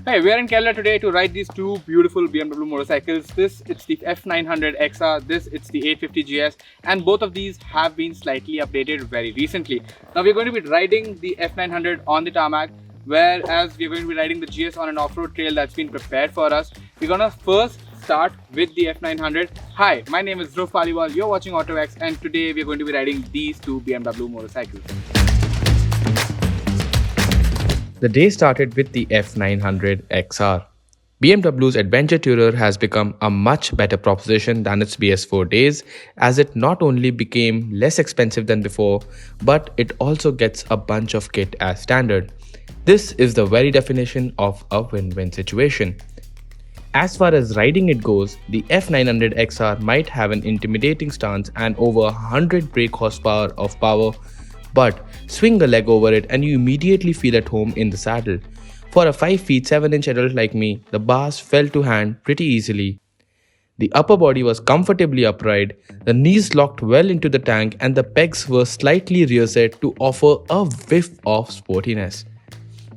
Hey, we are in Kerala today to ride these two beautiful BMW motorcycles. This, it's the F900XR, this, it's the 850GS, and both of these have been slightly updated very recently. Now we're going to be riding the F900 on the tarmac, whereas we're going to be riding the GS on an off-road trail that's been prepared for us. We're gonna first start with the F900. Hi, my name is Dhruv Paliwal, you're watching autoX, and today we're going to be riding these two BMW motorcycles. The day started with the F900XR. BMW's adventure tourer has become a much better proposition than its BS4 days, as it not only became less expensive than before, but it also gets a bunch of kit as standard. This is the very definition of a win-win situation. As far as riding it goes, the F900XR might have an intimidating stance and over 100 brake horsepower of power, but swing a leg over it and you immediately feel at home in the saddle. For a 5 feet 7 inch adult like me, the bars fell to hand pretty easily. The upper body was comfortably upright, the knees locked well into the tank, and the pegs were slightly rear set to offer a whiff of sportiness.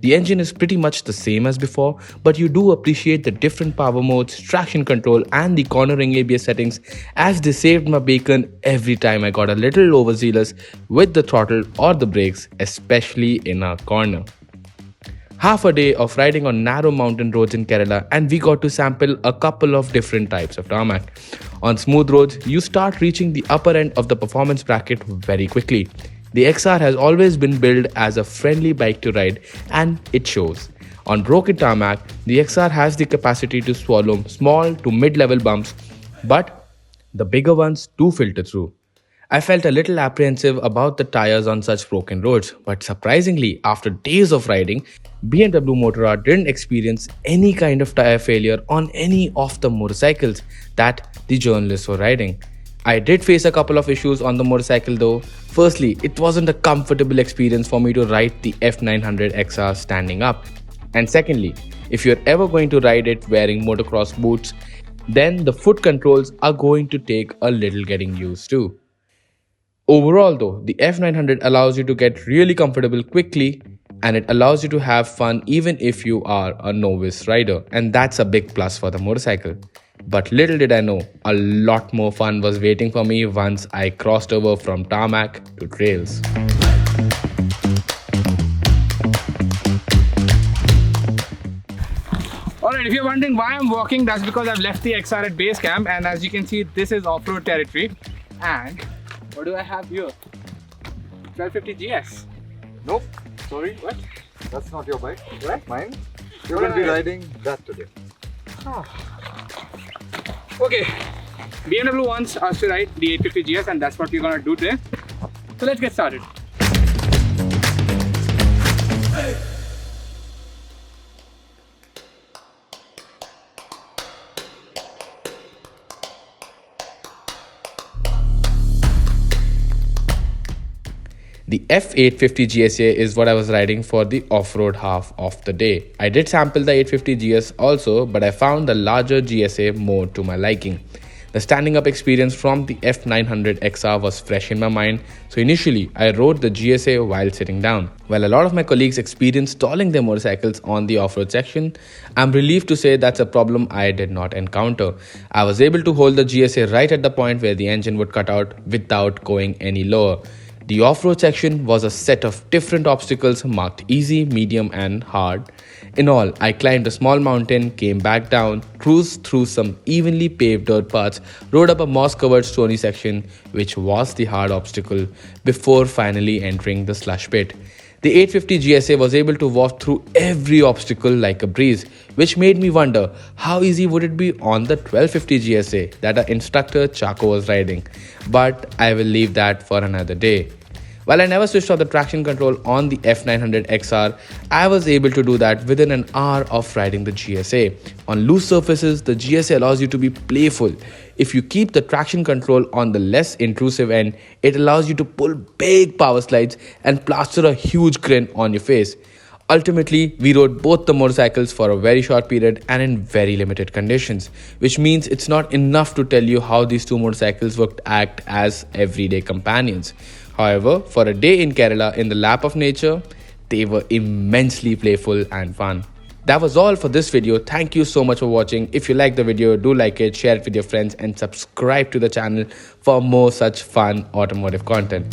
The engine is pretty much the same as before, but you do appreciate the different power modes, traction control and the cornering ABS settings, as they saved my bacon every time I got a little overzealous with the throttle or the brakes, especially in a corner. Half a day of riding on narrow mountain roads in Kerala, and we got to sample a couple of different types of tarmac. On smooth roads, you start reaching the upper end of the performance bracket very quickly. The XR has always been billed as a friendly bike to ride, and it shows. On broken tarmac, the XR has the capacity to swallow small to mid-level bumps, but the bigger ones do filter through. I felt a little apprehensive about the tires on such broken roads, but surprisingly, after days of riding, BMW Motorrad didn't experience any kind of tire failure on any of the motorcycles that the journalists were riding. I did face a couple of issues on the motorcycle though. Firstly, it wasn't a comfortable experience for me to ride the F900XR standing up. And secondly, if you're ever going to ride it wearing motocross boots, then the foot controls are going to take a little getting used to. Overall though, the F900 allows you to get really comfortable quickly, and it allows you to have fun even if you are a novice rider, and that's a big plus for the motorcycle. But little did I know, a lot more fun was waiting for me once I crossed over from tarmac to trails. Alright, if you're wondering why I'm walking, that's because I've left the XR at base camp, and as you can see, this is off-road territory. And what do I have here? 1250GS. Nope, sorry. What? That's not your bike. What? Mine. You're going to be riding that today. Okay, BMW wants us to ride the 850GS, and that's what we're gonna do today. So let's get started. The F850GSA is what I was riding for the off-road half of the day. I did sample the 850GS also, but I found the larger GSA more to my liking. The standing up experience from the F900XR was fresh in my mind, so initially I rode the GSA while sitting down. While a lot of my colleagues experienced stalling their motorcycles on the off-road section, I'm relieved to say that's a problem I did not encounter. I was able to hold the GSA right at the point where the engine would cut out without going any lower. The off-road section was a set of different obstacles marked easy, medium and hard. In all, I climbed a small mountain, came back down, cruised through some evenly paved dirt paths, rode up a moss-covered stony section, which was the hard obstacle, before finally entering the slush pit. The 850GSA was able to walk through every obstacle like a breeze, which made me wonder how easy would it be on the 1250GSA that our instructor Chaco was riding. But I will leave that for another day. While I never switched off the traction control on the F900XR, I was able to do that within an hour of riding the GSA. On loose surfaces, the GSA allows you to be playful. If you keep the traction control on the less intrusive end, it allows you to pull big power slides and plaster a huge grin on your face. Ultimately, we rode both the motorcycles for a very short period and in very limited conditions, which means it's not enough to tell you how these two motorcycles would act as everyday companions. However, for a day in Kerala in the lap of nature, they were immensely playful and fun. That was all for this video. Thank you so much for watching. If you like the video, do like it, share it with your friends and subscribe to the channel for more such fun automotive content.